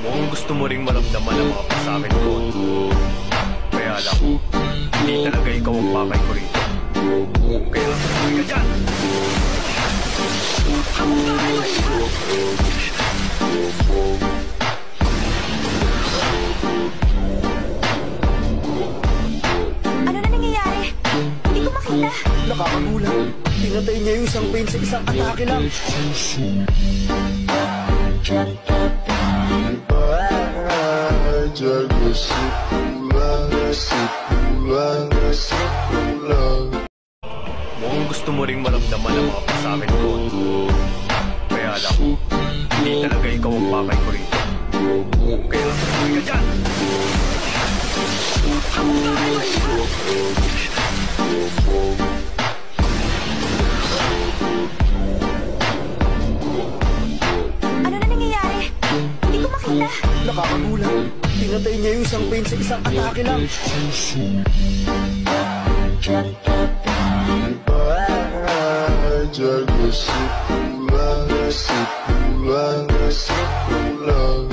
Mukhang gusto mo ring maramdaman ang mga pasakin ko. Kaya lang, hindi talaga ikaw ang pakay ko rito. Kaya, hindi ka dyan! Ano na nangyayari? Hindi ko makita. Nakakagulat. Pinatay niya yung isang pain sa isang atake lang. Mukhang gusto mo ring maramdaman ang mga pasakin ko. Kaya lang, hindi talaga ikaw ang pakay ko rito. Kaya, hindi ka dyan! Ano na nangyayari? Hindi ko makita. Nakakagulat. Pinatay niya yung isang pain sa isang atake lang. Jaga si pulang,